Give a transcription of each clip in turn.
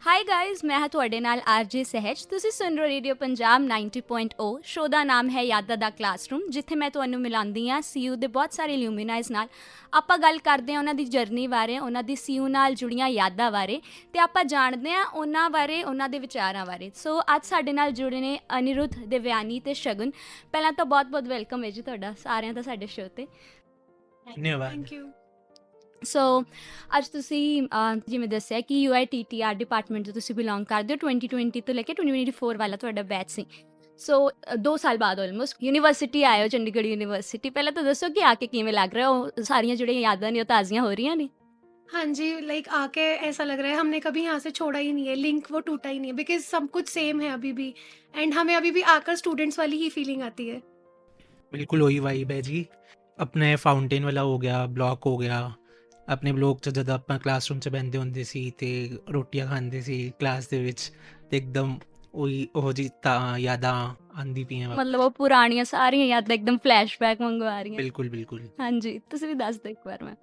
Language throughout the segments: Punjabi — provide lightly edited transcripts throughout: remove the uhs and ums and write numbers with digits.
ਹਾਈ ਗਾਇਜ਼, ਮੈਂ ਹਾਂ ਤੁਹਾਡੇ ਨਾਲ ਆਰਜੇ ਸਹਿਜ। ਤੁਸੀਂ ਸੁਣ ਰਹੇ ਰੇਡੀਓ ਪੰਜਾਬ 90.0। ਸ਼ੋਅ ਦਾ ਨਾਮ ਹੈ ਯਾਦਾਂ ਦਾ ਕਲਾਸਰੂਮ, ਜਿੱਥੇ ਮੈਂ ਤੁਹਾਨੂੰ ਮਿਲਾਉਂਦੀ ਹਾਂ ਸੀਯੂ ਦੇ ਬਹੁਤ ਸਾਰੇ ਲਿਊਮੀਨਾਈਜ਼ ਨਾਲ। ਆਪਾਂ ਗੱਲ ਕਰਦੇ ਹਾਂ ਉਹਨਾਂ ਦੀ ਜਰਨੀ ਬਾਰੇ, ਉਹਨਾਂ ਦੀ ਸੀਯੂ ਨਾਲ ਜੁੜੀਆਂ ਯਾਦਾਂ ਬਾਰੇ, ਅਤੇ ਆਪਾਂ ਜਾਣਦੇ ਹਾਂ ਉਹਨਾਂ ਬਾਰੇ, ਉਹਨਾਂ ਦੇ ਵਿਚਾਰਾਂ ਬਾਰੇ। ਸੋ ਅੱਜ ਸਾਡੇ ਨਾਲ ਜੁੜੇ ਨੇ ਅਨਿਰੁੱਧ, ਦੇਵਯਾਨੀ ਅਤੇ ਸ਼ਗੁਨ। ਪਹਿਲਾਂ ਤਾਂ ਬਹੁਤ ਬਹੁਤ ਵੈਲਕਮ ਹੈ ਜੀ ਤੁਹਾਡਾ ਸਾਰਿਆਂ ਦਾ ਸਾਡੇ ਸ਼ੋਅ 'ਤੇ। ਧੰਨਵਾਦ। Thank you. ਸੋ ਅੱਜ ਤੁਸੀਂ ਜਿਵੇਂ ਦੱਸਿਆ ਕਿ UITTR ਡਿਪਾਰਟਮੈਂਟ ਤੋਂ ਤੁਸੀਂ ਬਿਲੋਂਗ ਕਰਦੇ ਹੋ। 2020 ਤੋਂ ਲੈ ਕੇ 2024 ਵਾਲਾ ਤੁਹਾਡਾ ਬੈਚ ਸੀ। ਸੋ 2 ਸਾਲ ਬਾਅਦ ਆਲਮੋਸਟ ਯੂਨੀਵਰਸਿਟੀ ਆਏ ਹੋ, ਚੰਡੀਗੜ੍ਹ ਯੂਨੀਵਰਸਿਟੀ। ਪਹਿਲਾਂ ਤਾਂ ਦੱਸੋ ਕਿ ਆ ਕੇ ਕਿਵੇਂ ਲੱਗ ਰਿਹਾ? ਉਹ ਸਾਰੀਆਂ ਜਿਹੜੀਆਂ ਯਾਦਾਂ ਨੇ ਉਹ ਤਾਜ਼ੀਆਂ ਹੋ ਰਹੀਆਂ ਨੇ? हाँ जी, लाइक आके ऐसा लग रहा है हमने कभी यहाँ से छोड़ा ही नहीं है, लिंक वो टूटा ही नहीं है, बिकॉज सब कुछ सेम है अभी भी। एंड हमें अभी भी आकर स्टूडेंट्स वाली ही फीलिंग आती है। ਬਿਲਕੁਲ ਉਹੀ ਵਾਈਬ ਹੈ ਜੀ। ਆਪਣੇ ਫਾਊਂਟੇਨ ਵਾਲਾ ਹੋ ਗਿਆ, ਬਲੋਕ ਹੋ ਗਿਆ। ਆਪਣੇ ਬਲੋਕ 'ਚ ਜਦੋਂ ਆਪਾਂ ਕਲਾਸਰੂਮ 'ਚ ਬਹਿੰਦੇ ਹੁੰਦੇ ਸੀ ਅਤੇ ਰੋਟੀਆਂ ਖਾਂਦੇ ਸੀ ਕਲਾਸ ਦੇ ਵਿੱਚ, ਅਤੇ ਇੱਕਦਮ ਉਹੀ ਉਹੋ ਜਿਹੀ ਤਾਂ ਯਾਦਾਂ ਆਉਂਦੀ ਪਈਆਂ ਵਾ। ਮਤਲਬ ਉਹ ਪੁਰਾਣੀਆਂ ਸਾਰੀਆਂ ਯਾਦਾਂ ਇੱਕਦਮ ਫਲੈਸ਼ਬੈਕ ਮੰਗਵਾ ਰਹੀਆਂ। ਬਿਲਕੁਲ ਬਿਲਕੁਲ। ਹਾਂਜੀ, ਤੁਸੀਂ ਵੀ ਦੱਸ ਦਿਓ ਇੱਕ ਵਾਰ। ਮੈਂ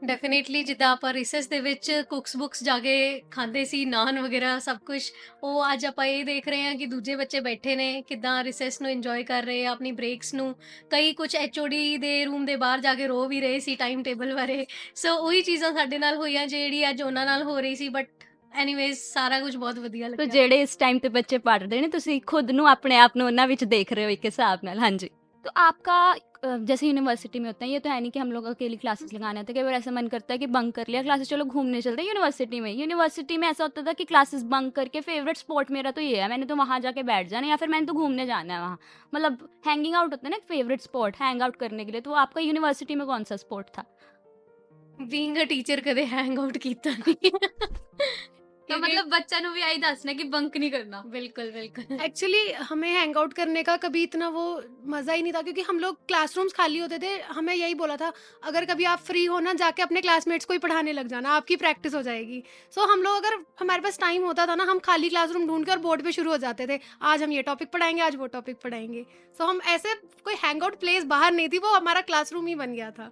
ਡੈਫੀਨੇਟਲੀ ਜਿੱਦਾਂ ਆਪਾਂ ਰਿਸੈਸ ਦੇ ਵਿੱਚ ਕੁక్స్ ਬੁੱਕਸ ਜਾ ਕੇ ਖਾਂਦੇ ਸੀ, ਨਾਨ ਵਗੈਰਾ ਸਭ ਕੁਝ, ਉਹ ਅੱਜ ਆਪਾਂ ਇਹ ਦੇਖ ਰਹੇ ਹਾਂ ਕਿ ਦੂਜੇ ਬੱਚੇ ਬੈਠੇ ਨੇ ਕਿੱਦਾਂ ਰਿਸੈਸ ਨੂੰ ਇੰਜੋਏ ਕਰ ਰਹੇ ਆ, ਆਪਣੀ ਬ੍ਰੇਕਸ ਨੂੰ। ਕਈ ਕੁਝ HOD ਦੇ ਰੂਮ ਦੇ ਬਾਹਰ ਜਾ ਕੇ ਰੋ ਵੀ ਰਹੇ ਸੀ ਟਾਈਮ ਟੇਬਲ ਬਾਰੇ। ਸੋ ਉਹੀ ਚੀਜ਼ਾਂ ਸਾਡੇ ਨਾਲ ਹੋਈਆਂ ਜਿਹੜੀ ਅੱਜ ਉਹਨਾਂ ਨਾਲ ਹੋ ਰਹੀ ਸੀ। ਬਟ ਐਨੀਵੇਜ਼ ਸਾਰਾ ਕੁਝ ਬਹੁਤ ਵਧੀਆ ਤੋ ਲੱਗਿਆ। ਜਿਹੜੇ ਇਸ ਟਾਈਮ ਤੇ ਬੱਚੇ पढ़ रहे हैं, ਤੁਸੀਂ खुद ਨੂੰ अपने आप ਨੂੰ ਉਹਨਾਂ ਵਿੱਚ देख रहे हो एक हिसाब नाल। हाँ जी, तो आपका जैसे यूनिवर्सिटी में होता है, ये तो है नहीं कि हम लोग अकेली क्लासेस लगाने आते हैं। कई बार ऐसा मन करता है कि बंक कर लिया क्लासेस, चलो घूमने चलते हैं यूनिवर्सिटी में। यूनिवर्सिटी में ऐसा होता था कि क्लासेस बंक करके फेवरेट स्पॉट मेरा तो ये है, मैंने तो वहाँ जाके बैठ जाना, या फिर मैंने तो घूमने जाना है वहाँ। मतलब हैंगिंग आउट होता है ना, एक फेवरेट स्पॉट हैंग आउट करने के लिए। तो आपका यूनिवर्सिटी में कौन सा स्पॉट था? ਬੀਇੰਗ ਅ ਟੀਚਰ ਕਦੇ ਹੈਂਗ ਆਊਟ ਕੀਤਾ ਨਹੀਂ। तो मतलब बच्चा नु भी यही दसना कि बंक नहीं करना। ਬਿਲਕੁਲ ਬਿਲकुल। एक्चुअली हमें हैंग आउट करने का कभी इतना वो मज़ा ही नहीं था, क्योंकि हम लोग क्लासरूम्स खाली होते थे। हमें यही बोला था, अगर कभी आप फ्री हो ना, जाके अपने क्लासमेट्स को ही पढ़ाने लग जाना, आपकी प्रैक्टिस हो जाएगी। सो हम लोग, अगर हमारे पास टाइम होता था ना, हम खाली क्लासरूम ढूंढ कर बोर्ड पे शुरू हो जाते थे, आज हम ये टॉपिक पढ़ाएंगे, आज वो टॉपिक पढ़ाएंगे। सो हम ऐसे, कोई हैंग आउट प्लेस बाहर नहीं थी, वो हमारा क्लासरूम ही बन गया था।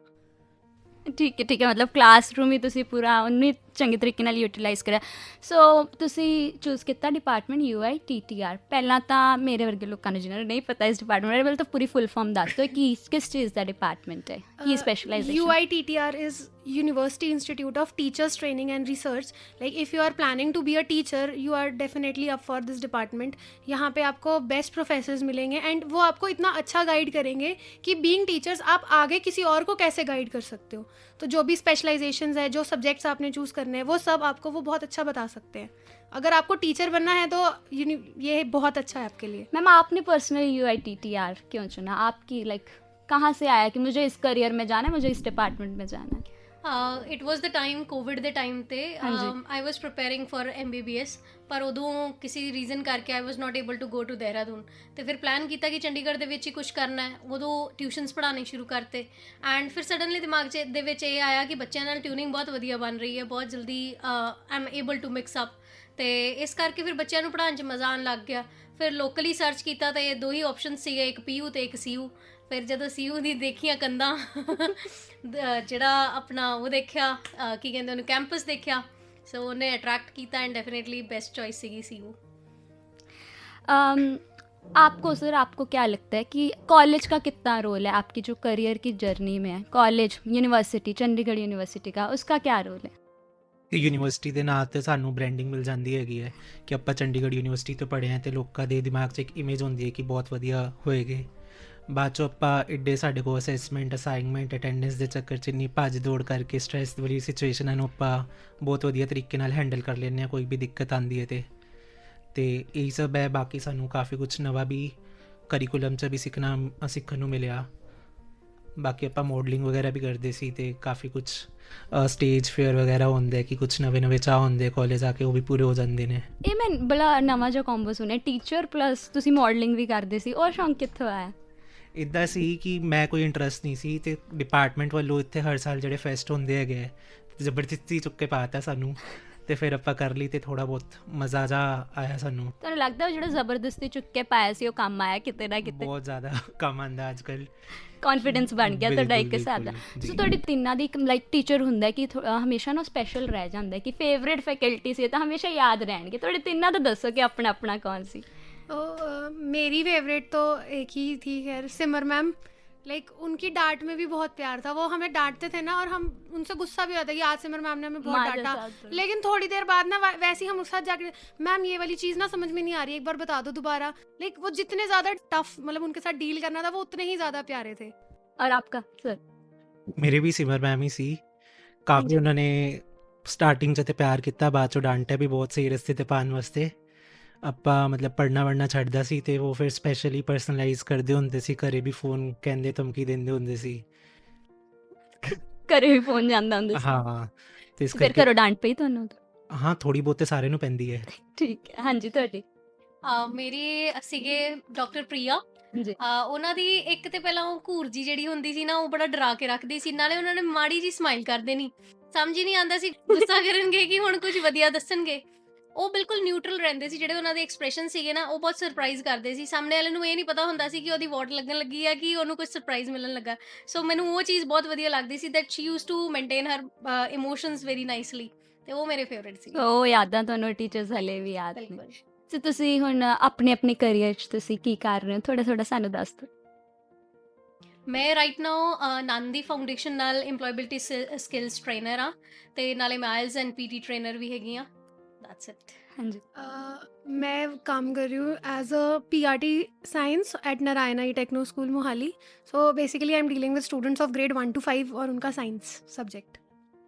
ਠੀਕ ਹੈ, ਮਤਲਬ ਕਲਾਸਰੂਮ ਹੀ ਤੁਸੀਂ ਪੂਰਾ ਉਹਨੂੰ ਚੰਗੇ ਤਰੀਕੇ ਨਾਲ ਯੂਟੀਲਾਈਜ਼ ਕਰਿਆ। ਸੋ ਤੁਸੀਂ ਚੂਜ਼ ਕੀਤਾ ਡਿਪਾਰਟਮੈਂਟ UITTR। ਪਹਿਲਾਂ ਤਾਂ ਮੇਰੇ ਵਰਗੇ ਲੋਕਾਂ ਨੂੰ ਜਿਹਨਾਂ ਨੂੰ ਨਹੀਂ ਪਤਾ ਇਸ ਡਿਪਾਰਟਮੈਂਟ ਬਾਰੇ, ਪਹਿਲਾਂ ਤਾਂ ਪੂਰੀ ਫੁੱਲ ਫਾਰਮ ਦੱਸ ਦਿਓ ਕਿ ਕਿਸ ਚੀਜ਼ ਦਾ ਡਿਪਾਰਟਮੈਂਟ ਹੈ, ਕੀ ਸਪੈਸ਼ਲਾਈਜ਼ੇਸ਼ਨ? UITTR is University Institute of Teachers Training and Research. Like if you are planning to be a teacher, you are definitely up for this department. यहाँ पे आपको बेस्ट प्रोफेसर्स मिलेंगे एंड वो आपको इतना अच्छा गाइड करेंगे कि बीइंग टीचर्स आप आगे किसी और को कैसे गाइड कर सकते हो। तो जो भी स्पेशलाइजेशंस है, जो सब्जेक्ट्स आपने चूज़ करने हैं, वो सब आपको वो बहुत अच्छा बता सकते हैं। अगर आपको टीचर बनना है तो ये बहुत अच्छा है आपके लिए। मैम, आपने पर्सनली UITTR क्यों चुना? आपकी कहाँ से आया कि मुझे इस करियर में जाना है, मुझे इस डिपार्टमेंट में जाना है? It was the time COVID ਦੇ ਟਾਈਮ ਤੇ ਹਾਂਜੀ। I was preparing for MBBS, ਪਰ ਉਦੋਂ ਕਿਸੇ ਰੀਜ਼ਨ ਕਰਕੇ I was not able to go to Dehradun. ਤੇ ਫਿਰ ਪਲਾਨ ਕੀਤਾ ਕਿ ਚੰਡੀਗੜ੍ਹ ਦੇ ਵਿੱਚ ਹੀ ਕੁਝ ਕਰਨਾ ਹੈ। ਉਦੋਂ ਟਿਊਸ਼ਨਸ ਪੜ੍ਹਾਉਣੇ ਸ਼ੁਰੂ ਕਰਤੇ ਐਂਡ ਫਿਰ ਸਡਨਲੀ ਦਿਮਾਗ 'ਚ ਦੇ ਵਿੱਚ ਇਹ ਆਇਆ ਕਿ ਬੱਚਿਆਂ ਨਾਲ ਟਿਊਨਿੰਗ ਬਹੁਤ ਵਧੀਆ ਬਣ ਰਹੀ ਹੈ, ਬਹੁਤ ਜਲਦੀ I am able to mix up. ਅਤੇ ਇਸ ਕਰਕੇ ਫਿਰ ਬੱਚਿਆਂ ਨੂੰ ਪੜ੍ਹਾਉਣ 'ਚ ਮਜ਼ਾ ਆਉਣ ਲੱਗ ਗਿਆ। ਫਿਰ ਲੋਕਲੀ ਸਰਚ ਕੀਤਾ ਤਾਂ ਇਹ 2 ਹੀ ਆਪਸ਼ਨ ਸੀਗੇ, ਇੱਕ PU ਅਤੇ ਇੱਕ CU। ਫਿਰ ਜਦੋਂ CU ਦੀ ਦੇਖੀਆਂ ਕੰਧਾਂ, ਜਿਹੜਾ ਆਪਣਾ ਉਹ ਦੇਖਿਆ, ਕੀ ਕਹਿੰਦੇ ਉਹਨੂੰ, ਕੈਂਪਸ ਦੇਖਿਆ, ਸੋ ਉਹਨੇ ਅਟਰੈਕਟ ਕੀਤਾ ਐਂਡ डेफिनेटली बेस्ट चॉइस सीगी CU। आपको क्या लगता है कि कॉलेज का कितना रोल है आपकी जो करियर की जर्नी में है? कॉलेज, यूनिवर्सिटी, चंडीगढ़ यूनिवर्सिटी का, उसका क्या रोल है? ਯੂਨੀਵਰਸਿਟੀ ਦੇ ਨਾਂ 'ਤੇ ਸਾਨੂੰ ਬ੍ਰਾਂਡਿੰਗ ਮਿਲ ਜਾਂਦੀ ਹੈਗੀ ਹੈ ਕਿ ਆਪਾਂ ਚੰਡੀਗੜ੍ਹ ਯੂਨੀਵਰਸਿਟੀ ਤੋਂ ਪੜ੍ਹੇ ਹਾਂ, ਅਤੇ ਲੋਕਾਂ ਦੇ ਦਿਮਾਗ 'ਚ ਇੱਕ ਇਮੇਜ ਹੁੰਦੀ ਹੈ ਕਿ ਬਹੁਤ ਵਧੀਆ ਹੋਏਗੇ। ਬਾਅਦ 'ਚੋਂ ਆਪਾਂ ਐਡੇ ਸਾਡੇ ਕੋਲ ਅਸੈਸਮੈਂਟ, ਅਸਾਈਨਮੈਂਟ, ਅਟੈਂਡੈਂਸ ਦੇ ਚੱਕਰ 'ਚ ਇੰਨੀ ਭੱਜ ਦੌੜ ਕਰਕੇ ਸਟਰੈਸ ਵਾਲੀ ਸਿਚੁਏਸ਼ਨਾਂ ਨੂੰ ਆਪਾਂ ਬਹੁਤ ਵਧੀਆ ਤਰੀਕੇ ਨਾਲ ਹੈਂਡਲ ਕਰ ਲੈਂਦੇ ਹਾਂ, ਕੋਈ ਵੀ ਦਿੱਕਤ ਆਉਂਦੀ ਹੈ ਅਤੇ ਇਹੀ ਸਭ ਹੈ। ਬਾਕੀ ਸਾਨੂੰ ਕਾਫੀ ਕੁਛ ਨਵਾਂ ਵੀ ਕਰੀਕੂਲਮ 'ਚ ਵੀ ਸਿੱਖਣ ਨੂੰ ਮਿਲਿਆ। ਬਾਕੀ ਆਪਾਂ ਮੋਡਲਿੰਗ ਵਗੈਰਾ ਵੀ ਕਰਦੇ ਸੀ, ਅਤੇ ਕਾਫੀ ਕੁਛ ਸਟੇਜ ਫੇਅਰ ਵਗੈਰਾ ਹੁੰਦੇ ਕਿ ਕੁਛ ਨਵੇਂ ਚਾਹ ਹੁੰਦੇ ਕਾਲਜ ਆ ਕੇ, ਉਹ ਵੀ ਪੂਰੇ ਹੋ ਜਾਂਦੇ ਨੇ। ਇਹ ਮੈਂ ਬੜਾ ਨਵਾਂ ਜਿਹਾ ਕੰਬੋ ਸੁਣਿਆ, ਟੀਚਰ ਪਲੱਸ ਤੁਸੀਂ ਮੋਡਲਿੰਗ ਵੀ ਕਰਦੇ ਸੀ। ਉਹ ਸ਼ੌਂਕ ਕਿੱਥੋਂ ਆਇਆ? ਇੱਦਾਂ ਸੀ ਕਿ ਮੈਂ ਕੋਈ ਇੰਟਰਸਟ ਨਹੀਂ ਸੀ, ਅਤੇ ਡਿਪਾਰਟਮੈਂਟ ਵੱਲੋਂ ਇੱਥੇ ਹਰ ਸਾਲ ਜਿਹੜੇ ਫੈਸਟ ਹੁੰਦੇ ਹੈਗੇ ਜ਼ਬਰਦਸਤੀ ਚੁੱਕ ਕੇ ਪਾਤਾ ਸਾਨੂੰ, ਤੇ ਫਿਰ ਆਪਾਂ ਕਰ ਲਈ ਤੇ ਥੋੜਾ ਬਹੁਤ ਮਜ਼ਾ ਜਾ ਆਇਆ ਸਾਨੂੰ। ਤੁਹਾਨੂੰ ਲੱਗਦਾ ਉਹ ਜਿਹੜਾ ਜ਼ਬਰਦਸਤੀ ਚੁੱਕ ਕੇ ਪਾਇਆ ਸੀ ਉਹ ਕੰਮ ਆਇਆ ਕਿਤੇ ਨਾ ਕਿਤੇ? ਬਹੁਤ ਜ਼ਿਆਦਾ ਕੰਮ ਆਉਂਦਾ ਅੱਜ ਕੱਲ੍ਹ। ਕੌਨਫੀਡੈਂਸ ਬਣ ਗਿਆ ਤੁਹਾਡਾ ਇੱਕ ਬਿਲਕੁਲ, ਹਿਸਾਬ ਦਾ। ਬਿਲਕੁਲ, ਸੋ ਜੀ। ਤੁਹਾਡੀ ਤਿੰਨਾਂ ਦੀ ਇੱਕ ਲਾਈਕ ਟੀਚਰ ਹੁੰਦਾ ਕਿ ਹਮੇਸ਼ਾ ਨਾ ਸਪੈਸ਼ਲ ਰਹਿ ਜਾਂਦਾ ਕਿ ਫੇਵਰੇਟ ਫੈਕਲਟੀ ਸੀ ਤਾਂ ਹਮੇਸ਼ਾ ਯਾਦ ਰਹਿਣਗੇ। ਤੁਹਾਡੇ ਤਿੰਨਾਂ ਦਾ ਦੱਸੋ ਕਿ ਆਪਣਾ ਆਪਣਾ कौन सी? तो मेरी फेवरेट तो एक ही थी खैर, सिमर मैम। लाइक उनकी डांट में भी बहुत प्यार था। वो हमें डांटते थे ना और हम उनसे गुस्सा भी होता कि आज सिमर मैम ने हमें बहुत माँ डांटा, जैसा तो। लेकिन थोड़ी देर बाद ना वैसे ही हम उसके साथ जाके, मैम ये वाली चीज़ ना समझ में नहीं आ रही, एक बार बता दो दोबारा। लाइक वो जितने ज़्यादा टफ मतलब उनके साथ डील करना था वो उतने ही ज़्यादा प्यारे थे। और आपका सर? ਮੇਰੇ ਵੀ ਸਿਮਰ ਮੈਮ ਹੀ ਸੀ। ਕਾਫੀ ਉਹਨਾਂ ਨੇ ਸਟਾਰਟਿੰਗ 'ਚ ਤੇ ਪਿਆਰ ਕੀਤਾ, ਬਾਅਦ 'ਚੋਂ ਡਾਂਟਿਆ ਵੀ ਬਹੁਤ ਸਹੀ ਰਸਤੇ ਤੇ ਪਾਉਣ ਵਾਸਤੇ। ਆਪਾਂ ਮਤਲਬ ਪੜ੍ਹਨਾ ਵੜਨਾ ਛੱਡਦਾ ਸੀ ਤੇ ਉਹ ਫਿਰ ਸਪੈਸ਼ਲੀ ਪਰਸਨਲਾਈਜ਼ ਕਰਦੇ ਹੁੰਦੇ ਸੀ, ਘਰੇ ਵੀ ਫੋਨ ਕਹਿੰਦੇ ਧਮਕੀ ਦਿੰਦੇ ਹੁੰਦੇ ਸੀ। ਘਰੇ ਵੀ ਫੋਨ ਜਾਂਦਾ ਹੁੰਦਾ ਸੀ? ਹਾਂ ਤੇ ਇਸ ਫਿਰ ਕਰਕੇ ਘਰੋਂ ਡਾਂਟ ਪਈ ਤੁਹਾਨੂੰ? ਹਾਂ ਥੋੜੀ ਬਹੁਤ ਤੇ ਸਾਰਿਆਂ ਨੂੰ ਪੈਂਦੀ ਹੈ। ਠੀਕ ਹੈ, ਹਾਂਜੀ ਤੁਹਾਡੀ? ਮੇਰੇ ਸੀਗੇ ਡਾਕਟਰ ਪ੍ਰਿਆ। ਜੀ। ਉਹਨਾਂ ਦੀ ਇੱਕ ਤੇ ਪਹਿਲਾਂ ਉਹ ਘੂਰ ਜੀ ਜਿਹੜੀ ਹੁੰਦੀ ਸੀ ਨਾ, ਉਹ ਬੜਾ ਡਰਾ ਕੇ ਰੱਖਦੀ ਸੀ। ਨਾਲੇ ਉਹਨਾਂ ਨੇ ਮਾੜੀ ਜੀ ਸਮਾਈਲ ਕਰ ਦੇਣੀ, ਸਮਝ ਹੀ ਨਹੀਂ ਆਉਂਦਾ ਸੀ ਗੁੱਸਾ ਕਰਨਗੇ ਕਿ ਹੁਣ ਕੁਝ ਵਧੀਆ ਦੱਸਣਗੇ। ਉਹ ਬਿਲਕੁਲ ਨਿਊਟਰਲ ਰਹਿੰਦੇ ਸੀ। ਜਿਹੜੇ ਉਹਨਾਂ ਦੇ ਐਕਸਪ੍ਰੈਸ਼ਨ ਸੀਗੇ ਨਾ, ਉਹ ਬਹੁਤ ਸਰਪ੍ਰਾਈਜ਼ ਕਰਦੇ ਸੀ। ਸਾਹਮਣੇ ਵਾਲੇ ਨੂੰ ਇਹ ਨਹੀਂ ਪਤਾ ਹੁੰਦਾ ਸੀ ਕਿ ਉਹਦੀ ਵੋਟ ਲੱਗਣ ਲੱਗੀ ਆ ਕਿ ਉਹਨੂੰ ਕੁਝ ਸਰਪ੍ਰਾਈਜ਼ ਮਿਲਣ ਲੱਗਾ। ਸੋ ਮੈਨੂੰ ਉਹ ਚੀਜ਼ ਬਹੁਤ ਵਧੀਆ ਲੱਗਦੀ ਸੀ that she use to maintain her emotions very nicely, ਤੇ ਉਹ ਮੇਰੇ ਫੇਵਰਿਟ ਸੀ। ਉਹ ਯਾਦਾਂ ਤੁਹਾਨੂੰ ਟੀਚਰਸ ਹਲੇ ਵੀ ਯਾਦ ਨੇ? ਬਿਲਕੁਲ। ਸੋ ਤੁਸੀਂ ਹੁਣ ਆਪਣੇ ਕੈਰੀਅਰ 'ਚ ਤੁਸੀਂ ਕੀ ਕਰ ਰਹੇ ਹੋ? ਥੋੜਾ ਸਾਨੂੰ ਦੱਸ ਦਿਓ। ਮੈਂ ਰਾਈਟ ਨਾਓ ਨੰਦੀ ਫਾਊਂਡੇਸ਼ਨ ਨਾਲ ਇੰਪਲੋਏਬਿਲਿਟੀ ਸਕਿੱਲਸ ਟ੍ਰੇਨਰ ਆ, ਤੇ ਨਾਲੇ ਮੈਂ ਆਇਲਸ ਐਂਡ ਪੀਟੀ ਟ੍ਰੇਨਰ ਵੀ ਹੈਗੀ ਆ। That's it. ਹਾਂਜੀ। मैं काम कर रही हूँ as a PRT science at Narayana techno school Mohali. So basically I am dealing with students of grade 1 to 5 और उनका साइंस सब्जेक्ट।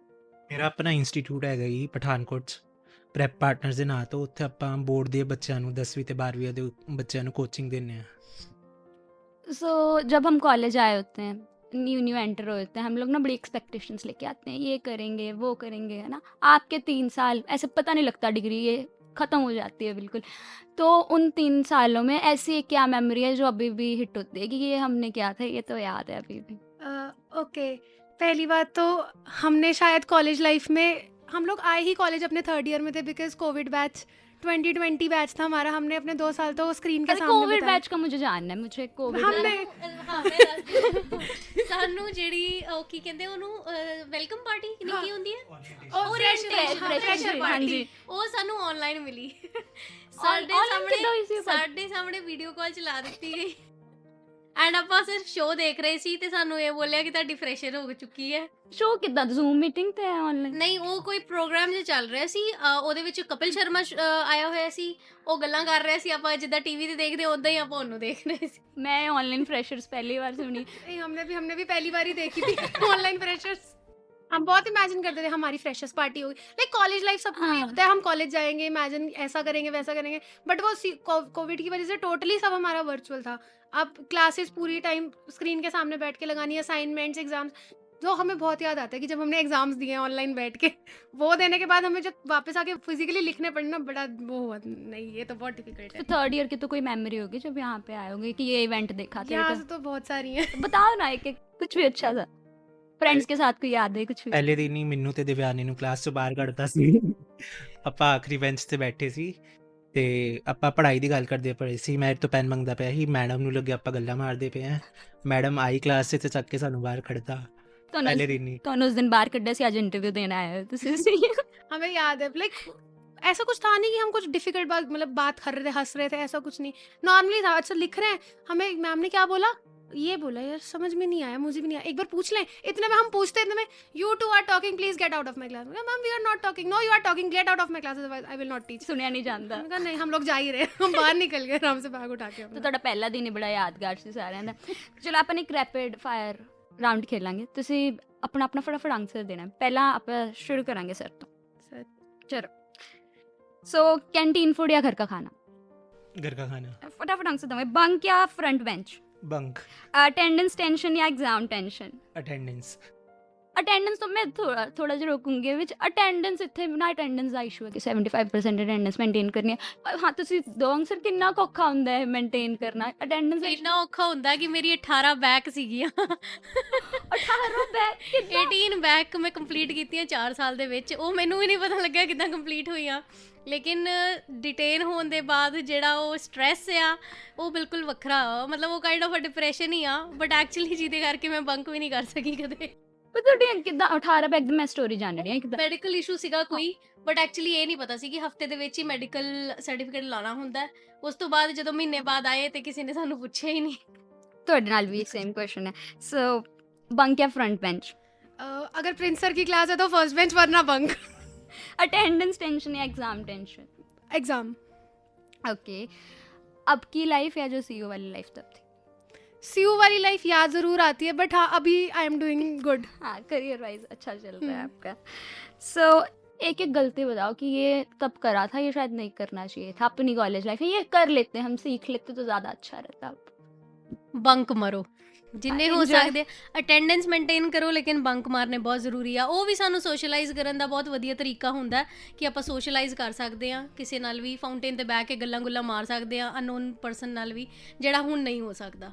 ਮੇਰਾ ਆਪਣਾ ਇੰਸਟੀਚਿਊਟ ਹੈਗਾ ਜੀ ਪਠਾਨਕੋਟ 'ਚ, ਪ੍ਰੈਪ ਪਾਰਟਨਰਸ ਦੇ ਨਾਂ ਤੋਂ। ਉੱਥੇ ਆਪਾਂ ਬੋਰਡ ਦੇ ਬੱਚਿਆਂ ਨੂੰ 10ਵੀਂ ਤੇ 12ਵੀਂ ਦੇ ਬੱਚਿਆਂ ਨੂੰ ਕੋਚਿੰਗ ਦਿੰਦੇ ਹਾਂ। सो जब हम कॉलेज आए होते हैं, न्यू एंटर हुए होते हैं, हम लोग ना बड़ी एक्सपेक्टेशंस लेके आते हैं, ये करेंगे वो करेंगे, है ना। आपके 3 साल ऐसे पता नहीं लगता, डिग्री ये ख़त्म हो जाती है बिल्कुल। तो उन 3 सालों में ऐसी क्या मेमोरी है जो अभी भी हिट होती है कि ये हमने किया था, ये तो याद है अभी भी? ओके, पहली बात तो हमने शायद कॉलेज लाइफ में हम लोग आए ही कॉलेज अपने 3rd ईयर में थे बिकॉज कोविड बैच 2020 बैच था हमारा। हमने अपने 2 साल तो स्क्रीन के अरे सामने कोविड बिताए। बैच का मुझे जानना है, मुझे कोविड हमने ਹਾਂ ਮੈਂ ਦੱਸਦੀ ਹਾਂ। ਸਾਨੂੰ ਜਿਹੜੀ ਉਹ ਕੀ ਕਹਿੰਦੇ ਉਹਨੂੰ ਵੈਲਕਮ ਪਾਰਟੀ ਹਾਂ। ਕੀ ਹੁੰਦੀ ਹੈ, fresher fresher ਪਾਰਟੀ, ਹਾਂਜੀ। ਉਹ ਸਾਨੂੰ ਆਨਲਾਈਨ ਮਿਲੀ। online ਕਿੱਦਾਂ ਹੋਈ ਸੀ ਉਹ party? ਸਾਡੇ ਸਾਹਮਣੇ ਵੀਡੀਓ ਕਾਲ ਚਲਾ ਦਿੱਤੀ ਗਈ ਐਂਡ ਆਪਾਂ ਸਿਰਫ ਸ਼ੋਅ ਦੇਖ ਰਹੇ ਸੀ ਤੇ ਸਾਨੂੰ ਇਹ ਬੋਲਿਆ ਕਿ ਤੁਹਾਡੀ ਫਰੈਸ਼ਰ ਹੋ ਚੁੱਕੀ ਹੈ। शो कितना ਜ਼ੂਮ ਮੀਟਿੰਗ ਤੇ ਆਨਲਾਈਨ? ਨਹੀਂ, ਉਹ ਕੋਈ ਪ੍ਰੋਗਰਾਮ ਜਿਹਾ ਚੱਲ ਰਿਹਾ ਸੀ। ਉਹਦੇ ਵਿੱਚ ਕਪਿਲ ਸ਼ਰਮਾ ਆਇਆ ਹੋਇਆ ਸੀ। ਉਹ ਗੱਲਾਂ ਕਰ ਰਿਹਾ ਸੀ, ਆਪਾਂ ਜਿੱਦਾਂ ਟੀਵੀ ਤੇ ਦੇਖਦੇ ਉਦਾਂ ਹੀ ਆਪਾਂ ਉਹਨੂੰ ਦੇਖ ਰਹੇ ਸੀ। मैं ऑनलाइन फ्रेशर्स पहली बार सुनी। नहीं, हमने भी पहली बार ही देखी थी ऑनलाइन फ्रेशर्स। हम बहुत इमेजिन करते थे हमारी फ्रेशर्स पार्टी होगी। लाइक कॉलेज लाइफ सब हाँ। होता है, हम कॉलेज जाएंगे, इमेजिन ऐसा करेंगे वैसा करेंगे, बट वो कोविड की वजह से टोटली सब हमारा वर्चुअल था। अब क्लासेस पूरी टाइम स्क्रीन के सामने बैठ के लगानी, असाइनमेंट्स एग्जाम्स। जो हमें बहुत याद आता है कि जब हमने एग्जाम्स दिए ऑनलाइन बैठ के, वो देने के बाद हमें जब वापस आके फिजिकली लिखने पड़े ना, बड़ा वो हुआ। नहीं, ये तो बहुत डिफिकल्ट तो है। 3rd ईयर की तो कोई मेमोरी होगी जब यहाँ पे आए होंगे कि ये इवेंट देखा था? यहाँ ये से तो बहुत सारी हैं। तो बताओ ना एक कुछ भी अच्छा सा, फ्रेंड्स के साथ कोई याद है कुछ भी? ਪਹਿਲੇ ਦਿਨ ਹੀ ਮੈਨੂੰ ਤੇ ਦਿਵਿਆਨੀ ਨੂੰ ਕਲਾਸ ਤੋਂ ਬਾਹਰ ਕੱਢਤਾ ਸੀ। ਆਪਾਂ ਆਖਰੀ ਬੈਂਚ ਤੇ ਬੈਠੇ ਸੀ ਤੇ ਆਪਾਂ ਪੜ੍ਹਾਈ ਦੀ ਗੱਲ ਕਰਦੇ ਪਏ ਸੀ। ਮੇਰੇ ਤੋਂ ਪੈਨ ਮੰਗਦਾ ਪਿਆ ਸੀ, ਮੈਡਮ ਨੂੰ ਲੱਗਿਆ ਆਪਾਂ ਗੱਲਾਂ ਮਾਰਦੇ ਪਏ ਆ। ਮੈਡਮ ਆਈ ਕਲਾਸ 'ਚ ਤੇ ਚੱਕ ਕੇ ਸਾਨੂੰ ਬਾਹਰ ਕੱਢਤਾ ਤੁਹਾਨੂੰ ਪਹਿਲੇ ਦਿਨ ਹੀ। ਤੁਹਾਨੂੰ ਉਸ ਦਿਨ ਬਾਹਰ ਕੱਢਿਆ ਸੀ, ਅੱਜ ਇੰਟਰਵਿਊ ਦੇਣ ਆਏ ਹੋ ਤੁਸੀਂ। हमें याद है लाइक ऐसा कुछ था नहीं कि हम कुछ डिफिकल्ट बात कर रहे थे, हंस रहे थे, ऐसा कुछ नहीं। नॉर्मली था। अच्छा लिख रहे हैं, हमें मैम ने क्या बोला, ये बोला यार समझ में नहीं आया, मुझे भी नहीं आया, एक बार पूछ लें। इतने में हम पूछते, इतने में you two are talking, please get out of my class. Ma'am we are not talking. No you are talking, get out of my class, I will not teach. ਸੁਣਿਆ ਨਹੀਂ ਜਾਂਦਾ। मैंने कहा नहीं, हम लोग जा ही रहे हैं। हम बाहर निकल गए आराम से बैग उठा के तो अपना। ਤੁਹਾਡਾ ਪਹਿਲਾ ਦਿਨ ਹੀ ਬੜਾ ਯਾਦਗਾਰ ਸੀ ਸਾਰਿਆਂ ਦਾ। ਚਲੋ ਆਪਾਂ ਇੱਕ ਰੈਪਿਡ ਫਾਇਰ ਰਾਊਂਡ ਖੇਲਾਂਗੇ। ਤੁਸੀਂ ਆਪਣਾ ਫਟਾਫਟ ਆਨਸਰ ਦੇਣਾ ਹੈ। ਪਹਿਲਾਂ ਆਪਾਂ ਸ਼ੁਰੂ ਕਰਾਂਗੇ ਸਰ ਤੋਂ। सर, ਚਲੋ, सो कैंटीन फूड या घर का खाना? घर का खाना। फटाफट आंसर दूंगा। बंक या front bench? Bunk. Attendance tension या एग्जाम टेंशन? अटेंडेंस। ਅਟੈਂਡੈਂਸ ਤੋਂ ਮੈਂ ਥੋੜਾ ਜਿਹਾ ਰੋਕੂੰਗੀ ਵਿੱਚ ਅਟੈਂਡੈਂਸ ਇੱਥੇ ਨਾ ਅਟੈਂਡੈਂਸ ਦਾ ਇਸ਼ੂ ਹੈ ਕਿ 75% ਅਟੈਂਡੈਂਸ ਮੇਨਟੇਨ ਕਰਨੀ ਹੈ ਹਾਂ ਤੁਸੀਂ ਦੋ ਆਨਸਰ ਕਿੰਨਾ ਕੁ ਔਖਾ ਹੁੰਦਾ ਹੈ ਮੇਨਟੇਨ ਕਰਨਾ ਅਟੈਂਡੈਂਸ ਇੰਨਾ ਔਖਾ ਹੁੰਦਾ ਕਿ ਮੇਰੀ 18 ਬੈਕ ਸੀਗੀਆਂ 18 ਬੈਕ ਕਿੱਦਾਂ 18 ਬੈਕ ਮੈਂ ਕੰਪਲੀਟ ਕੀਤੀਆਂ 4 ਸਾਲ ਦੇ ਵਿੱਚ ਉਹ ਮੈਨੂੰ ਵੀ ਨਹੀਂ ਪਤਾ ਲੱਗਿਆ ਕਿੱਦਾਂ ਕੰਪਲੀਟ ਹੋਈਆਂ ਲੇਕਿਨ ਡਿਟੇਨ ਹੋਣ ਦੇ ਬਾਅਦ ਜਿਹੜਾ ਉਹ ਸਟ੍ਰੈਸ ਆ ਉਹ ਬਿਲਕੁਲ ਵੱਖਰਾ ਆ ਮਤਲਬ ਉਹ ਕਾਈਂਡ ਆਫ ਅ ਡਿਪਰੈਸ਼ਨ ਹੀ ਆ ਬਟ ਐਕਚੁਅਲੀ ਜਿਹਦੇ ਕਰਕੇ ਮੈਂ ਬੰਕ ਵੀ ਨਹੀਂ ਕਰ ਸਕੀ ਕਦੇ ਪਰ ਤੁਹਾਡੀਆਂ ਕਿੱਦਾਂ 18 ਬੈਕ ਦੀ ਮੈਂ ਸਟੋਰੀ ਜਾਣਨੀ ਹੈ ਕਿੱਦਾਂ ਮੈਡੀਕਲ ਇਸ਼ੂ ਸੀਗਾ ਕੋਈ ਬਟ ਐਕਚੁਅਲੀ ਇਹ ਨਹੀਂ ਪਤਾ ਸੀ ਕਿ ਹਫਤੇ ਦੇ ਵਿੱਚ ਹੀ ਮੈਡੀਕਲ ਸਰਟੀਫਿਕੇਟ ਲਾਣਾ ਹੁੰਦਾ ਹੈ। ਉਸ ਤੋਂ ਬਾਅਦ ਜਦੋਂ ਮਹੀਨੇ ਬਾਅਦ ਆਏ ਤੇ ਕਿਸੇ ਨੇ ਸਾਨੂੰ ਪੁੱਛਿਆ ਹੀ ਨਹੀਂ ਤੁਹਾਡੇ ਨਾਲ ਵੀ ਸੇਮ ਕੁਐਸਚਨ ਹੈ ਸੋ ਬੰਕ ਜਾਂ ਫਰੰਟ बेंच अगर प्रिंस सर की क्लास है तो फर्स्ट बेंच वरना बंक अटेंडेंस टेंशन या एग्जाम टेंशन एग्ज़ाम ओके अब की लाइफ या जो सीईओ वाली लाइफ तब थी सीयू वाली लाइफ याद ज़रूर आती है बट हाँ अभी आई एम डूइंग गुड हाँ करियर वाइज अच्छा चल रहा है आपका सो एक एक गलती बताओ कि ये तब करा था ये शायद नहीं करना चाहिए था अपनी कॉलेज लाइफ है ये कर लेते हम सीख लेते तो ज़्यादा अच्छा रहता ਬੰਕ ਮਾਰੋ ਜਿੰਨੇ ਹੋ Enjoy. ਸਕਦੇ ਅਟੈਂਡੈਂਸ ਮੇਨਟੇਨ ਕਰੋ ਲੇਕਿਨ ਬੰਕ ਮਾਰਨੇ ਬਹੁਤ ਜ਼ਰੂਰੀ ਆ ਉਹ ਵੀ ਸਾਨੂੰ ਸੋਸ਼ਲਾਈਜ਼ ਕਰਨ ਦਾ ਬਹੁਤ ਵਧੀਆ ਤਰੀਕਾ ਹੁੰਦਾ ਕਿ ਆਪਾਂ ਸੋਸ਼ਲਾਈਜ਼ ਕਰ ਸਕਦੇ ਆ ਕਿਸੇ ਨਾਲ ਵੀ ਫਾਊਂਟੇਨ ਤੇ ਬਹਿ ਕੇ ਗੱਲਾਂ ਗੁੱਲਾਂ ਮਾਰ ਸਕਦੇ ਆ ਅਨਨੋਨ ਪਰਸਨ ਨਾਲ ਵੀ ਜਿਹੜਾ ਹੁਣ ਨਹੀਂ ਹੋ ਸਕਦਾ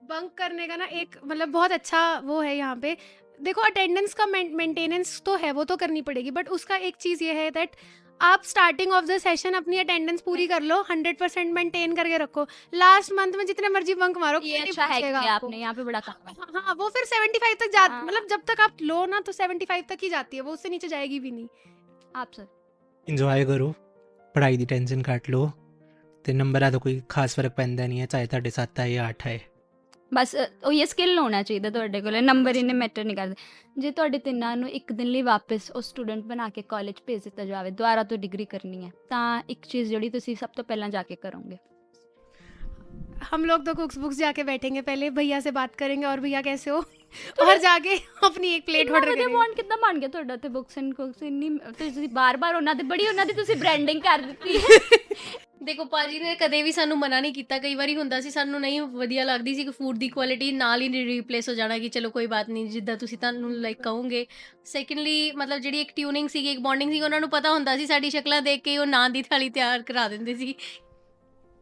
बंक करने का ना एक मतलब बहुत अच्छा वो है यहाँ पे देखो अटेंडेंस का मेंटेनेंस तो है वो तो करनी पड़ेगी बट उसका एक चीज़ ये है दैट आप स्टार्टिंग ऑफ द सेशन अपनी अटेंडेंस पूरी कर लो 100% मेंटेन करके रखो लास्ट मंथ में जितने मर्जी बंक मारो ये कोई नहीं अच्छा है कि पूछेगा आपको। आपने यहाँ पे बड़ा काम है हाँ हाँ, वो फिर 75 तक जा हाँ। मतलब जब तक आप लो ना तो 75 तक ही जाती है वो उससे नीचे जाएगी भी नहीं आप सर ਇੰਜੋਏ ਕਰੋ ਪੜ੍ਹਾਈ ਦੀ ਟੈਨਸ਼ਨ ਘੱਟ ਲਓ ਤੇ ਨੰਬਰਾਂ ਦਾ ਕੋਈ ਖਾਸ ਫਰਕ ਪੈਂਦਾ ਨਹੀਂ ਹੈ ਚਾਹੇ ਤੁਹਾਡੇ 7 ਆਏ ਜਾਂ 8 ਆਏ ਬਸ ਉਹ ਇਹ ਸਕਿੱਲ ਹੋਣਾ ਚਾਹੀਦਾ ਤੁਹਾਡੇ ਕੋਲ ਨੰਬਰ ਇੰਨੇ ਮੈਟਰ ਨਹੀਂ ਕਰਦੇ ਜੇ ਤੁਹਾਡੇ ਤਿੰਨਾਂ ਨੂੰ ਇੱਕ ਦਿਨ ਲਈ ਵਾਪਸ ਉਹ ਸਟੂਡੈਂਟ ਬਣਾ ਕੇ ਕਾਲਜ ਭੇਜ ਦਿੱਤਾ ਜਾਵੇ ਦੁਬਾਰਾ ਤੋਂ ਡਿਗਰੀ ਕਰਨੀ ਹੈ ਤਾਂ ਇੱਕ ਚੀਜ਼ ਜਿਹੜੀ ਤੁਸੀਂ ਸਭ ਤੋਂ ਪਹਿਲਾਂ ਜਾ ਕੇ ਕਰੋਗੇ हम लोग तो कुक्स बुक्स जाके बैठेंगे पहले भैया से बात करेंगे और भैया कैसे हो और जाके अपनी एक प्लेट ਇੰਨਾ ऑर्डर ਵਧੀਆ करेंगे ਬੌਂਡ ਕਿੱਦਾਂ ਬਣ ਗਿਆ ਤੁਹਾਡਾ ਤੇ ਬੁੱਕਸ ਐਂਡ ਕੁక్స్ ਇੰਨੀ ਤੁਸੀਂ ਬਾਰ-ਬਾਰ ਉਹਨਾਂ ਦੀ ਤੁਸੀਂ ਬ੍ਰਾਂਡਿੰਗ ਕਰ ਦਿੱਤੀ ਹੈ ਦੇਖੋ ਭਾਜੀ ਨੇ ਕਦੇ ਵੀ ਸਾਨੂੰ ਮਨਾ ਨਹੀਂ ਕੀਤਾ ਕਈ ਵਾਰੀ ਹੁੰਦਾ ਸੀ ਸਾਨੂੰ ਨਹੀਂ ਵਧੀਆ ਲੱਗਦੀ ਸੀ ਕਿ ਫੂਡ ਦੀ ਕੁਆਲਿਟੀ ਨਾਲ ਹੀ ਰੀਪਲੇਸ ਹੋ ਜਾਣਾ ਕਿ ਚਲੋ ਕੋਈ ਬਾਤ ਨਹੀਂ ਜਿੱਦਾਂ ਤੁਸੀਂ ਤੁਹਾਨੂੰ ਲਾਈਕ ਕਹੋਗੇ ਸੈਕੰਡਲੀ ਮਤਲਬ ਜਿਹੜੀ ਇੱਕ ਟਿਊਨਿੰਗ ਸੀਗੀ ਇੱਕ ਬੌਂਡਿੰਗ ਸੀ ਉਹਨਾਂ ਨੂੰ ਪਤਾ ਹੁੰਦਾ ਸੀ ਸਾਡੀ ਸ਼ਕਲਾਂ ਦੇਖ ਕੇ ਉਹ ਨਾਂ ਦੀ ਥਾਲੀ ਤਿਆਰ ਕਰਾ ਦਿੰਦੇ ਸੀ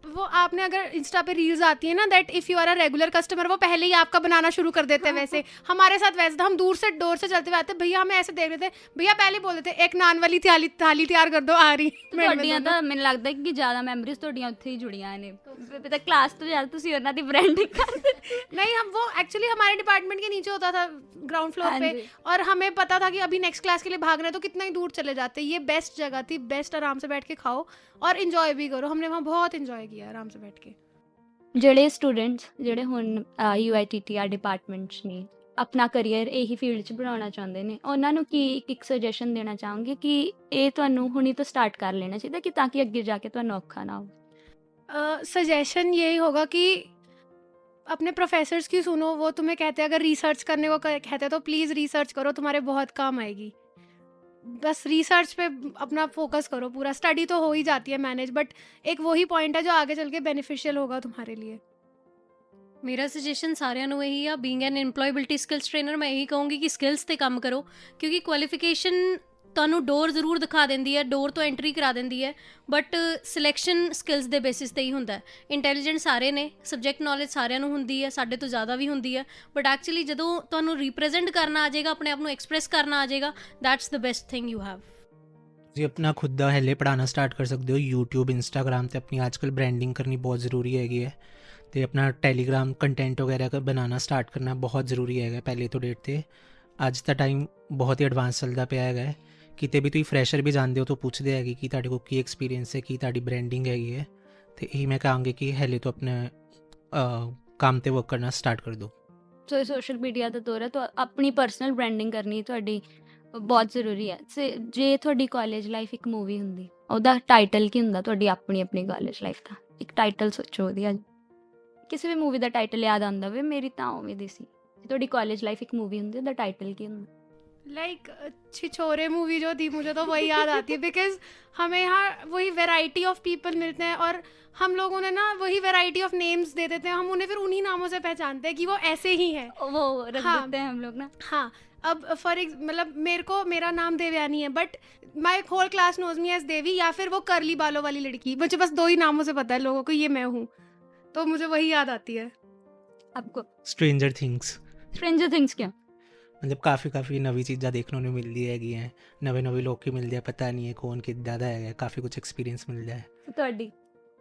वो आपने अगर इंस्टा पे रील्स आती है ना that if you are a regular customer वो पहले ही आपका बनाना शुरू कर देते हैं वैसे हमारे साथ वैसे था हम दूर से डोर से चलते हुए आते भैया हमें ऐसे देख रहे थे भैया पहले ही बोल देते एक नान वाली थाली तैयार कर दो आ रही ਤੁਹਾਡੀਆਂ ਤਾਂ ਮੈਨੂੰ ਲੱਗਦਾ ਕਿ ਜ਼ਿਆਦਾ ਮੈਮਰੀਜ਼ ਤੁਹਾਡੀਆਂ ਉੱਥੇ ਹੀ ਜੁੜੀਆਂ ਨੇ ਤਾਂ ਕਲਾਸ ਤੋਂ ਜ਼ਿਆਦਾ ਤੁਸੀਂ ਉਹਨਾਂ ਦੀ ਬ੍ਰਾਂਡਿੰਗ ਕਰ ਦਿੱਤੀ नहीं हम वो एक्चुअली हमारे डिपार्टमेंट के नीचे होता था ग्राउंड फ्लोर हाँ पे जी। और हमें पता था कि अभी नेक्स्ट क्लास के लिए भागना है तो कितना ही दूर चले जाते ये बेस्ट जगह थी बेस्ट आराम से बैठ के खाओ और इन्जॉय भी करो हमने वहाँ बहुत इन्जॉय किया आराम से बैठ के ਜਿਹੜੇ ਸਟੂਡੈਂਟਸ ਜਿਹੜੇ ਹੁਣ UITTR ਡਿਪਾਰਟਮੈਂਟ 'ਚ ਨੇ ਆਪਣਾ ਕਰੀਅਰ ਇਹੀ ਫੀਲਡ 'ਚ ਬਣਾਉਣਾ ਚਾਹੁੰਦੇ ਨੇ ਉਹਨਾਂ ਨੂੰ ਕੀ ਇੱਕ ਸੁਜੈਸ਼ਨ ਦੇਣਾ ਚਾਹੋਗੇ ਕਿ ਇਹ ਤੁਹਾਨੂੰ ਹੁਣੀ ਤੋਂ ਸਟਾर्ट ਕਰ ਲੈਣਾ ਚਾਹੀਦਾ ਕਿ ਤਾਂ ਕਿ ਅੱਗੇ ਜਾ ਕੇ ਤੁਹਾਨੂੰ ਔਖਾ ਨਾ ਹੋ सजेशन यही होगा कि अपने प्रोफेसर्स की सुनो वो तुम्हें कहते हैं अगर रिसर्च करने को कहते हैं तो प्लीज़ रिसर्च करो तुम्हारे बहुत काम आएगी बस रिसर्च पे अपना फोकस करो पूरा स्टडी तो हो ही जाती है मैनेज बट एक वही पॉइंट है जो आगे चल के बेनिफिशियल होगा तुम्हारे लिए ਮੇਰਾ ਸੁਜੈਸ਼ਨ ਸਾਰਿਆਂ ਨੂੰ ਇਹੀ ਆ being an EMPLOYABILITY skills trainer ਮੈਂ ਇਹੀ ਕਹੂੰਗੀ ਕਿ ਸਕਿੱਲਸ ਤੇ ਕੰਮ ਕਰੋ ਕਿਉਂਕਿ ਕੁਆਲੀਫਿਕੇਸ਼ਨ ਤੁਹਾਨੂੰ ਡੋਰ ਜ਼ਰੂਰ ਦਿਖਾ ਦਿੰਦੀ ਹੈ ਡੋਰ ਤੋਂ ਐਂਟਰੀ ਕਰਾ ਦਿੰਦੀ ਹੈ ਬਟ ਸਿਲੈਕਸ਼ਨ ਸਕਿੱਲਸ ਦੇ ਬੇਸਿਸ ਤੇ ਹੀ ਹੁੰਦਾ ਹੈ ਇੰਟੈਲੀਜੈਂਟ ਸਾਰੇ ਨੇ ਸਬਜੈਕਟ ਨੌਲੇਜ ਸਾਰਿਆਂ ਨੂੰ ਹੁੰਦੀ ਹੈ ਸਾਡੇ ਤੋਂ ਜ਼ਿਆਦਾ ਵੀ ਹੁੰਦੀ ਹੈ ਬਟ ਐਕਚੁਅਲੀ ਜਦੋਂ ਤੁਹਾਨੂੰ ਰਿਪਰੈਜ਼ੈਂਟ ਕਰਨਾ ਆ ਜਾਏਗਾ ਆਪਣੇ ਆਪ ਨੂੰ ਐਕਸਪ੍ਰੈਸ ਕਰਨਾ ਆ ਜਾਏਗਾ that's the best thing you have ਤੁਸੀਂ ਆਪਣਾ ਖੁਦ ਦਾ ਹਲੇ ਪੜ੍ਹਾਉਣਾ ਸਟਾਰਟ ਕਰ ਸਕਦੇ ਹੋ YouTube Instagram ਤੇ ਆਪਣੀ ਅੱਜਕੱਲ ਬ੍ਰਾਂਡਿੰਗ ਕਰਨੀ ਬਹੁਤ ਜ਼ਰੂਰੀ ਹੈਗੀ ਹੈ ਤੇ ਆਪਣਾ ਟੈਲੀਗ੍ਰਾਮ ਕੰਟੈਂਟ ਵਗੈਰਾ ਬਣਾਉਣਾ ਸਟਾਰਟ ਕਰਨਾ ਬਹੁਤ ਜ਼ਰੂਰੀ ਹੈਗਾ ਪਹਿਲੇ ਤੋਂ ਡੇਟ 'ਤੇ ਅੱਜ ਦਾ ਟਾਈਮ ਬਹੁਤ ਹੀ ਐਡਵਾਂਸ ਚੱਲਦਾ ਪਿਆ ਹੈਗਾ ਕਿਤੇ ਵੀ ਤੁਸੀਂ ਫਰੈਸ਼ਰ ਵੀ ਜਾਂਦੇ ਹੋ ਤਾਂ ਪੁੱਛਦੇ ਹੈਗੇ ਕਿ ਤੁਹਾਡੇ ਕੋਲ ਕੀ ਐਕਸਪੀਰੀਅੰਸ ਹੈ ਕੀ ਤੁਹਾਡੀ ਬ੍ਰਾਂਡਿੰਗ ਹੈਗੀ ਹੈ ਤੇ ਇਹ ਮੈਂ ਕਹਾਂਗੀ ਕਿ ਹਲੇ ਤੋਂ ਆਪਣੇ ਕੰਮ 'ਤੇ ਵਰਕ ਕਰਨਾ ਸਟਾਰਟ ਕਰ ਦਿਓ ਸੋ ਸੋਸ਼ਲ ਮੀਡੀਆ ਦਾ ਦੌਰ ਹੈ ਤਾਂ ਆਪਣੀ ਪਰਸਨਲ ਬ੍ਰਾਂਡਿੰਗ ਕਰਨੀ ਤੁਹਾਡੀ ਬਹੁਤ ਜ਼ਰੂਰੀ ਹੈ ਜੇ ਤੁਹਾਡੀ ਕਾਲਜ ਲਾਈਫ ਇੱਕ ਮੂਵੀ ਹੁੰਦੀ ਉਹਦਾ ਟਾਈਟਲ ਕੀ ਹੁੰਦਾ ਤੁਹਾਡੀ ਆਪਣੀ ਕਾਲਜ ਲਾਈਫ ਦਾ ਇੱਕ ਟਾਈਟਲ ਸੋਚੋ ਉਹਦੀ ਅੱਜ ਕਿਸੇ ਵੀ ਮੂਵੀ ਦਾ ਟਾਈਟਲ ਯਾਦ ਆਉਂਦਾ ਹੋਵੇ ਮੇਰੀ ਤਾਂ ਉਵੇਂ ਦੀ ਸੀ ਜੇ ਤੁਹਾਡੀ ਕਾਲਜ ਲਾਈਫ ਇੱਕ ਮੂਵੀ ਹੁੰਦੀ ਉਹਦਾ ਟਾਈਟਲ ਕੀ ਹੁੰਦਾ लाइक छिछोरे मूवी जो थी, मुझे तो वही याद आती है, बिकॉज हमें यहाँ वही वैरायटी ऑफ पीपल मिलते हैं और हम लोग उन्हें ना वही वैरायटी ऑफ नेम्स दे देते हैं, हम उन्हें फिर उन्हीं नामों से पहचानते हैं कि वो ऐसे ही है। वो रख हाँ। देते हैं हम लोग ना। हाँ, अब मतलब मेरा नाम देवयानी है, but my whole class knows me as Devi, या फिर वो करली बालों वाली लड़की। मुझे बस 2 ही नामों से पता है लोगों को, ये मैं हूँ, तो मुझे वही याद आती है। आपको स्ट्रेंजर थिंग्स, स्ट्रेंजर थिंग्स क्या? मतलब ਕਾਫੀ ਨਵੀਂ ਚੀਜ਼ਾਂ ਦੇਖਣ ਨੂੰ ਮਿਲਦੀ ਹੈਗੀਆਂ, ਨਵੇਂ ਲੋਕ ਮਿਲਦੇ ਆ, ਪਤਾ ਨਹੀਂ ਹੈ ਕੌਣ ਕਿੱਦਾਂ ਦਾ ਹੈਗਾ, ਕਾਫੀ ਕੁਝ ਐਕਸਪੀਰੀਅੰਸ ਮਿਲਦਾ ਹੈ। ਤੁਹਾਡੀ?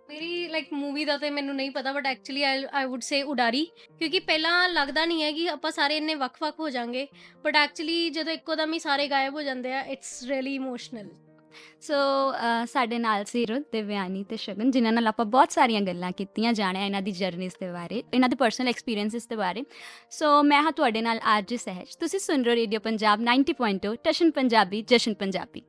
ਮੇਰੀ ਲਾਈਕ ਮੂਵੀ ਦਾ ਤੇ ਮੈਨੂੰ ਨਹੀਂ ਪਤਾ, but actually I would say ਉਡਾਰੀ, ਕਿਉਂਕਿ ਪਹਿਲਾਂ ਲੱਗਦਾ ਨਹੀਂ ਹੈ ਕਿ ਆਪਾਂ ਸਾਰੇ ਇੰਨੇ ਵੱਖ-ਵੱਖ ਹੋ ਜਾਾਂਗੇ, ਬਟ ਐਕਚੁਅਲੀ ਜਦੋਂ ਇੱਕੋ ਦਮ ਹੀ ਸਾਰੇ ਗਾਇਬ ਹੋ ਜਾਂਦੇ ਆ, ਇਟਸ ਰੀਅਲੀ ਇਮੋਸ਼ਨਲ। ਸੋ ਸਾਡੇ ਨਾਲ ਸੀ ਰੁੱਤ, ਦਿਵਿਆਨੀ ਤੇ ਸ਼ਗਨ, ਜਿਨ੍ਹਾਂ ਨਾਲ ਆਪਾਂ ਬਹੁਤ ਸਾਰੀਆਂ ਗੱਲਾਂ ਕੀਤੀਆਂ, ਜਾਣਿਆ ਇਹਨਾਂ ਦੀ ਜਰਨੀਜ਼ ਦੇ ਬਾਰੇ, ਇਹਨਾਂ ਦੇ ਪਰਸਨਲ ਐਕਸਪੀਰੀਐਂਸਿਸ ਦੇ ਬਾਰੇ। ਸੋ ਮੈਂ ਹਾਂ ਤੁਹਾਡੇ ਨਾਲ ਆਰਜੇ ਸਹਿਜ, ਤੁਸੀਂ ਸੁਣ ਰਹੇ ਹੋ ਰੇਡੀਓ ਪੰਜਾਬ 90.2 ਟਸ਼ਨ ਪੰਜਾਬੀ, ਜਸ਼ਨ ਪੰਜਾਬੀ।